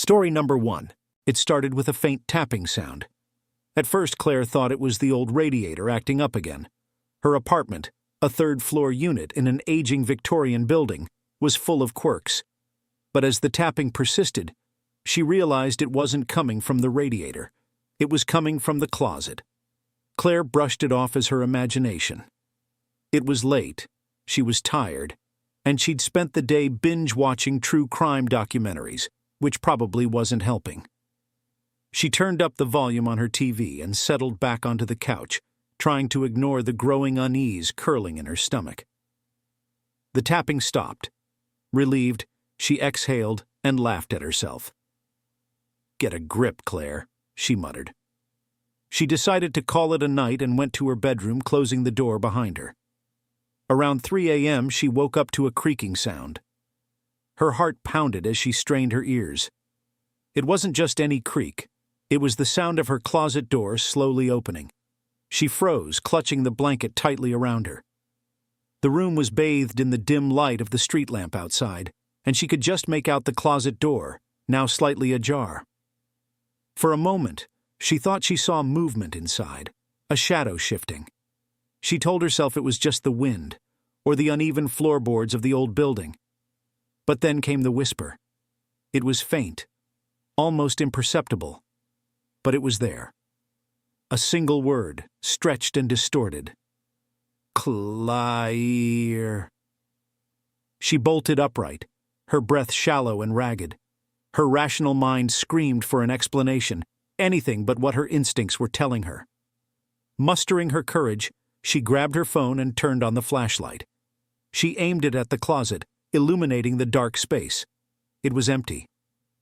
Story number 1. It started with a faint tapping sound. At first, Claire thought it was the old radiator acting up again. Her apartment, a third-floor unit in an aging Victorian building, was full of quirks. But as the tapping persisted, she realized it wasn't coming from the radiator. It was coming from the closet. Claire brushed it off as her imagination. It was late, she was tired, and she'd spent the day binge-watching true crime documentaries, which probably wasn't helping. She turned up the volume on her TV and settled back onto the couch, trying to ignore the growing unease curling in her stomach. The tapping stopped. Relieved, she exhaled and laughed at herself. "Get a grip, Claire," she muttered. She decided to call it a night and went to her bedroom, closing the door behind her. Around 3 a.m., she woke up to a creaking sound. Her heart pounded as she strained her ears. It wasn't just any creak. It was the sound of her closet door slowly opening. She froze, clutching the blanket tightly around her. The room was bathed in the dim light of the street lamp outside, and she could just make out the closet door, now slightly ajar. For a moment, she thought she saw movement inside, a shadow shifting. She told herself it was just the wind, or the uneven floorboards of the old building. But then came the whisper. It was faint, almost imperceptible, but it was there. A single word, stretched and distorted. Claire. She bolted upright, her breath shallow and ragged. Her rational mind screamed for an explanation, anything but what her instincts were telling her. Mustering her courage, she grabbed her phone and turned on the flashlight. She aimed it at the closet, illuminating the dark space. It was empty.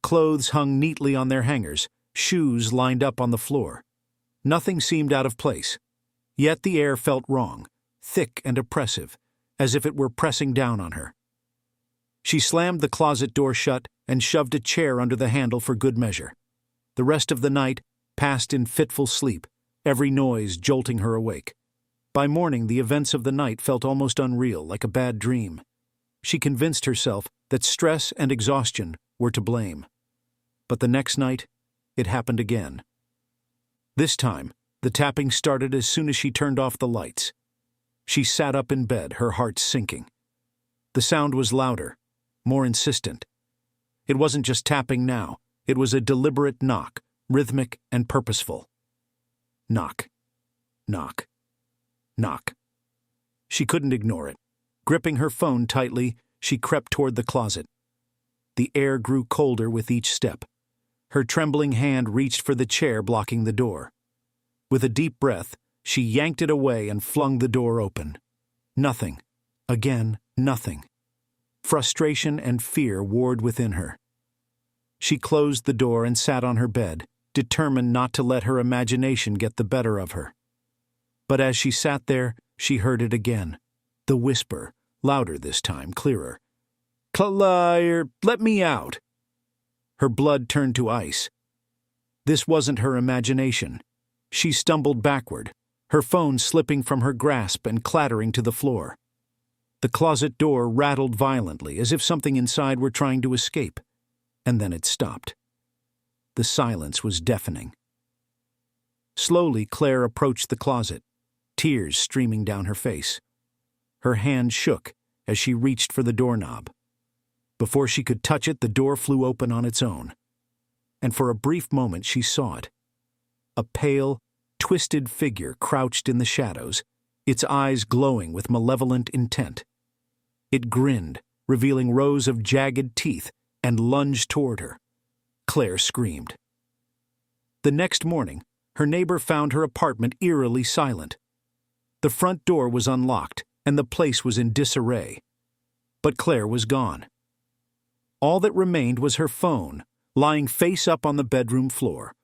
Clothes hung neatly on their hangers, shoes lined up on the floor. Nothing seemed out of place. Yet the air felt wrong, thick and oppressive, as if it were pressing down on her. She slammed the closet door shut and shoved a chair under the handle for good measure. The rest of the night passed in fitful sleep, every noise jolting her awake. By morning, the events of the night felt almost unreal, like a bad dream. She convinced herself that stress and exhaustion were to blame. But the next night, it happened again. This time, the tapping started as soon as she turned off the lights. She sat up in bed, her heart sinking. The sound was louder, more insistent. It wasn't just tapping now, it was a deliberate knock, rhythmic and purposeful. Knock. Knock. Knock. She couldn't ignore it. Gripping her phone tightly, she crept toward the closet. The air grew colder with each step. Her trembling hand reached for the chair blocking the door. With a deep breath, she yanked it away and flung the door open. Nothing. Again, nothing. Frustration and fear warred within her. She closed the door and sat on her bed, determined not to let her imagination get the better of her. But as she sat there, she heard it again. The whisper, louder this time, clearer. "Claire, let me out." Her blood turned to ice. This wasn't her imagination. She stumbled backward, her phone slipping from her grasp and clattering to the floor. The closet door rattled violently, as if something inside were trying to escape, and then it stopped. The silence was deafening. Slowly, Claire approached the closet, tears streaming down her face. Her hand shook as she reached for the doorknob. Before she could touch it, the door flew open on its own. And for a brief moment she saw it. A pale, twisted figure crouched in the shadows, its eyes glowing with malevolent intent. It grinned, revealing rows of jagged teeth, and lunged toward her. Claire screamed. The next morning, her neighbor found her apartment eerily silent. The front door was unlocked, and the place was in disarray. But Claire was gone. All that remained was her phone, lying face up on the bedroom floor.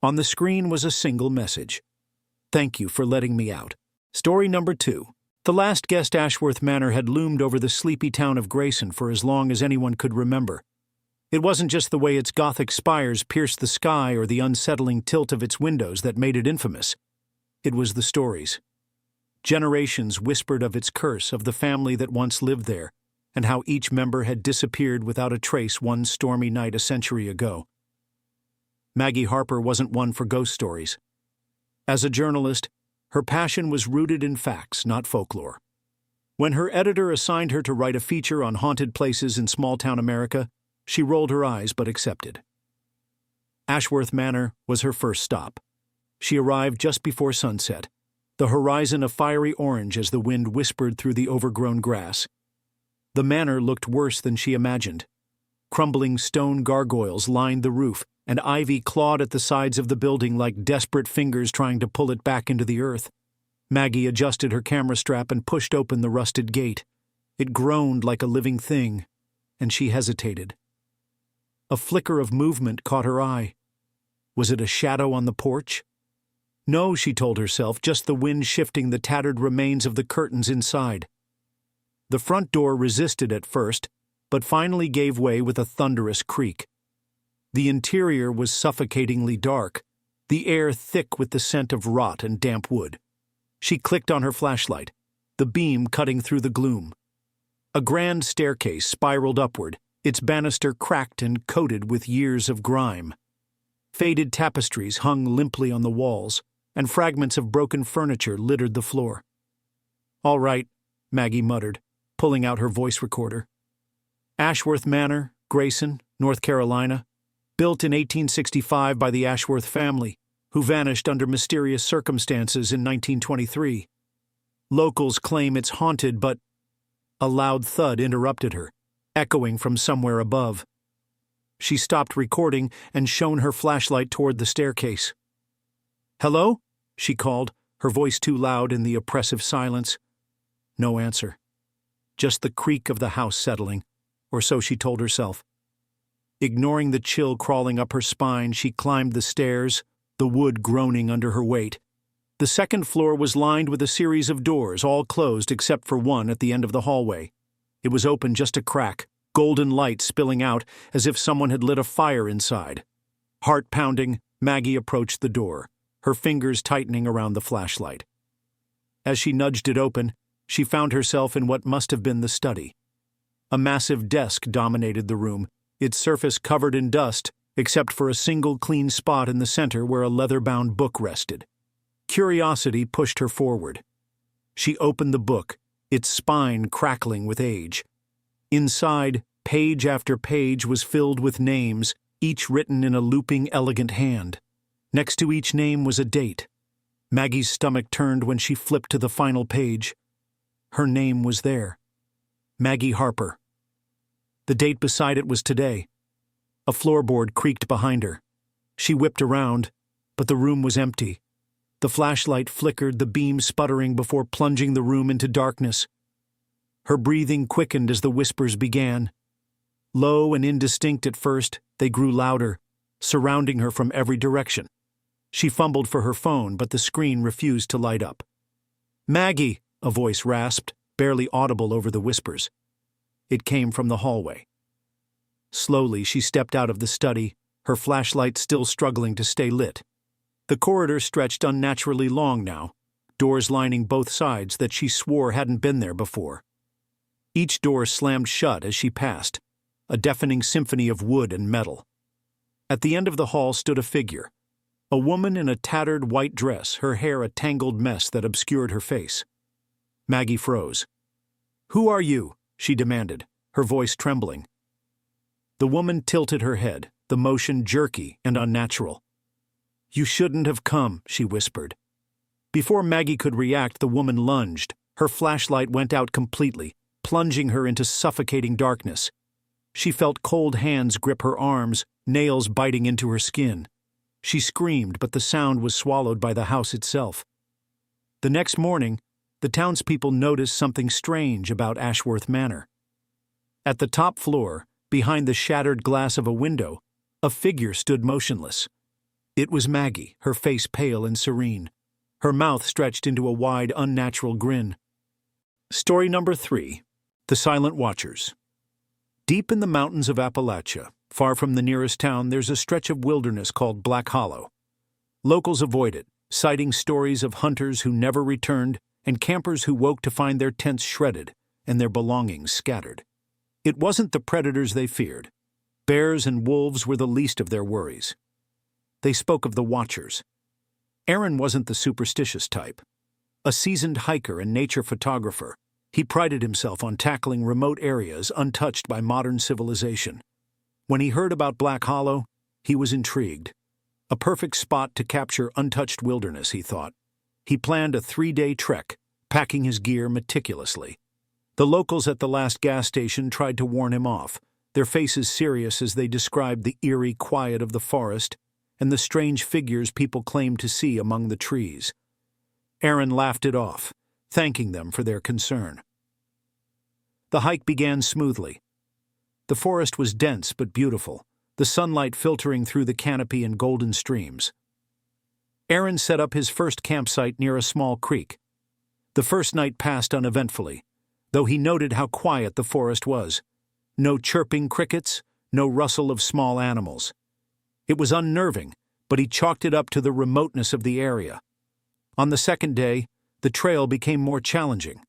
On the screen was a single message. "Thank you for letting me out." Story number 2. The last guest Ashworth Manor had loomed over the sleepy town of Grayson for as long as anyone could remember. It wasn't just the way its Gothic spires pierced the sky or the unsettling tilt of its windows that made it infamous. It was the stories. Generations whispered of its curse, of the family that once lived there, and how each member had disappeared without a trace one stormy night a century ago. Maggie Harper wasn't one for ghost stories. As a journalist, her passion was rooted in facts, not folklore. When her editor assigned her to write a feature on haunted places in small-town America, she rolled her eyes but accepted. Ashworth Manor was her first stop. She arrived just before sunset, the horizon a fiery orange as the wind whispered through the overgrown grass. The manor looked worse than she imagined. Crumbling stone gargoyles lined the roof, and ivy clawed at the sides of the building like desperate fingers trying to pull it back into the earth. Maggie adjusted her camera strap and pushed open the rusted gate. It groaned like a living thing, and she hesitated. A flicker of movement caught her eye. Was it a shadow on the porch? No, she told herself, just the wind shifting the tattered remains of the curtains inside. The front door resisted at first, but finally gave way with a thunderous creak. The interior was suffocatingly dark, the air thick with the scent of rot and damp wood. She clicked on her flashlight, the beam cutting through the gloom. A grand staircase spiraled upward, its banister cracked and coated with years of grime. Faded tapestries hung limply on the walls, and fragments of broken furniture littered the floor. "All right," Maggie muttered, pulling out her voice recorder. Ashworth Manor, Grayson, North Carolina, built in 1865 by the Ashworth family, who vanished under mysterious circumstances in 1923. Locals claim it's haunted, but a loud thud interrupted her, echoing from somewhere above. She stopped recording and shone her flashlight toward the staircase. "Hello?" she called, her voice too loud in the oppressive silence. No answer. Just the creak of the house settling, or so she told herself. Ignoring the chill crawling up her spine, she climbed the stairs, the wood groaning under her weight. The second floor was lined with a series of doors, all closed except for one at the end of the hallway. It was open just a crack, golden light spilling out as if someone had lit a fire inside. Heart pounding, Maggie approached the door, her fingers tightening around the flashlight. As she nudged it open, she found herself in what must have been the study. A massive desk dominated the room, its surface covered in dust, except for a single clean spot in the center where a leather-bound book rested. Curiosity pushed her forward. She opened the book, its spine crackling with age. Inside, page after page was filled with names, each written in a looping, elegant hand. Next to each name was a date. Maggie's stomach turned when she flipped to the final page. Her name was there. Maggie Harper. The date beside it was today. A floorboard creaked behind her. She whipped around, but the room was empty. The flashlight flickered, the beam sputtering before plunging the room into darkness. Her breathing quickened as the whispers began. Low and indistinct at first, they grew louder, surrounding her from every direction. She fumbled for her phone, but the screen refused to light up. "Maggie," a voice rasped, barely audible over the whispers. It came from the hallway. Slowly, she stepped out of the study, her flashlight still struggling to stay lit. The corridor stretched unnaturally long now, doors lining both sides that she swore hadn't been there before. Each door slammed shut as she passed, a deafening symphony of wood and metal. At the end of the hall stood a figure, a woman in a tattered white dress, her hair a tangled mess that obscured her face. Maggie froze. "Who are you?" she demanded, her voice trembling. The woman tilted her head, the motion jerky and unnatural. "You shouldn't have come," she whispered. Before Maggie could react, the woman lunged. Her flashlight went out completely, plunging her into suffocating darkness. She felt cold hands grip her arms, nails biting into her skin. She screamed, but the sound was swallowed by the house itself. The next morning, the townspeople noticed something strange about Ashworth Manor. At the top floor, behind the shattered glass of a window, a figure stood motionless. It was Maggie, her face pale and serene, her mouth stretched into a wide, unnatural grin. Story number 3. The Silent Watchers. Deep in the mountains of Appalachia, far from the nearest town, there's a stretch of wilderness called Black Hollow. Locals avoid it, citing stories of hunters who never returned and campers who woke to find their tents shredded and their belongings scattered. It wasn't the predators they feared. Bears and wolves were the least of their worries. They spoke of the Watchers. Aaron wasn't the superstitious type. A seasoned hiker and nature photographer, he prided himself on tackling remote areas untouched by modern civilization. When he heard about Black Hollow, he was intrigued. A perfect spot to capture untouched wilderness, he thought. He planned a 3-day trek, packing his gear meticulously. The locals at the last gas station tried to warn him off, their faces serious as they described the eerie quiet of the forest and the strange figures people claimed to see among the trees. Aaron laughed it off, thanking them for their concern. The hike began smoothly. The forest was dense but beautiful, the sunlight filtering through the canopy in golden streams. Aaron set up his first campsite near a small creek. The first night passed uneventfully, though he noted how quiet the forest was. No chirping crickets, no rustle of small animals. It was unnerving, but he chalked it up to the remoteness of the area. On the second day, the trail became more challenging.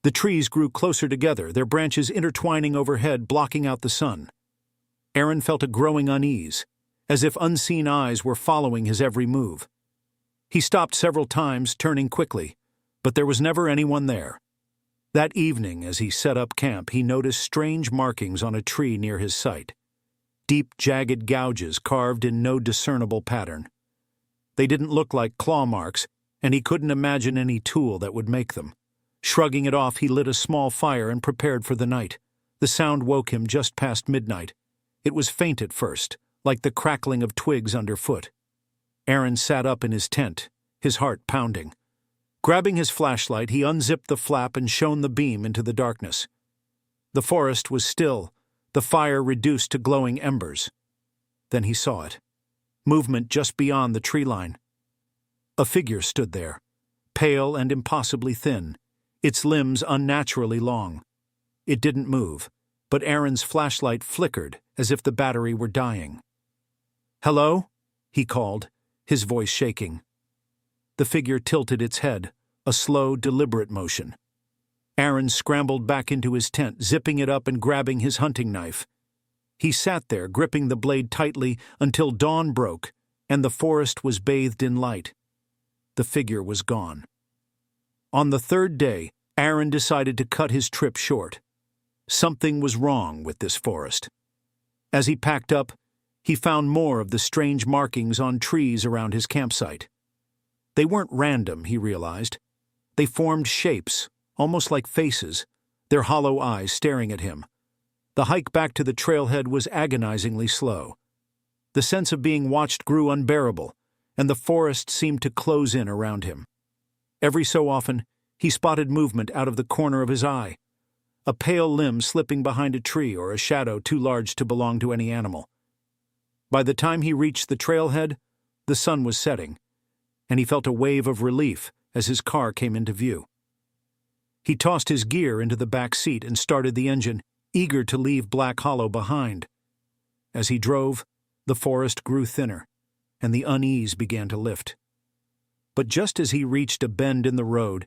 The trees grew closer together, their branches intertwining overhead, blocking out the sun. Aaron felt a growing unease, as if unseen eyes were following his every move. He stopped several times, turning quickly, but there was never anyone there. That evening, as he set up camp, he noticed strange markings on a tree near his site. Deep, jagged gouges carved in no discernible pattern. They didn't look like claw marks, and he couldn't imagine any tool that would make them. Shrugging it off, he lit a small fire and prepared for the night. The sound woke him just past midnight. It was faint at first, like the crackling of twigs underfoot. Aaron sat up in his tent, his heart pounding. Grabbing his flashlight, he unzipped the flap and shone the beam into the darkness. The forest was still, the fire reduced to glowing embers. Then he saw it. Movement just beyond the tree line. A figure stood there, pale and impossibly thin, its limbs unnaturally long. It didn't move, but Aaron's flashlight flickered as if the battery were dying. "Hello?" he called, his voice shaking. The figure tilted its head, a slow, deliberate motion. Aaron scrambled back into his tent, zipping it up and grabbing his hunting knife. He sat there, gripping the blade tightly, until dawn broke, and the forest was bathed in light. The figure was gone. On the third day, Aaron decided to cut his trip short. Something was wrong with this forest. As he packed up, he found more of the strange markings on trees around his campsite. They weren't random, he realized. They formed shapes, almost like faces, their hollow eyes staring at him. The hike back to the trailhead was agonizingly slow. The sense of being watched grew unbearable, and the forest seemed to close in around him. Every so often, he spotted movement out of the corner of his eye, a pale limb slipping behind a tree or a shadow too large to belong to any animal. By the time he reached the trailhead, the sun was setting, and he felt a wave of relief as his car came into view. He tossed his gear into the back seat and started the engine, eager to leave Black Hollow behind. As he drove, the forest grew thinner, and the unease began to lift. But just as he reached a bend in the road,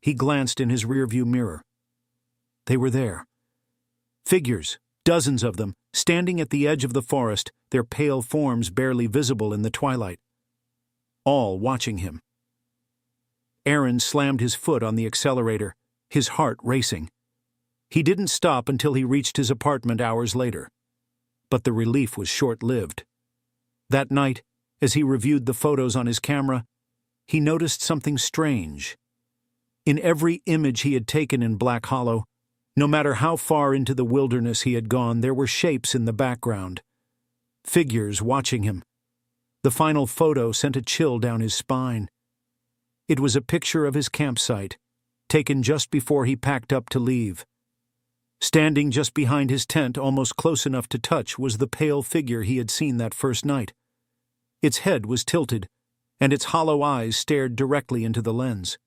he glanced in his rearview mirror. They were there. Figures, dozens of them, standing at the edge of the forest, their pale forms barely visible in the twilight. All watching him. Aaron slammed his foot on the accelerator, his heart racing. He didn't stop until he reached his apartment hours later. But the relief was short-lived. That night, as he reviewed the photos on his camera, he noticed something strange. In every image he had taken in Black Hollow, no matter how far into the wilderness he had gone, there were shapes in the background. Figures watching him. The final photo sent a chill down his spine. It was a picture of his campsite, taken just before he packed up to leave. Standing just behind his tent, almost close enough to touch, was the pale figure he had seen that first night. Its head was tilted, and its hollow eyes stared directly into the lens.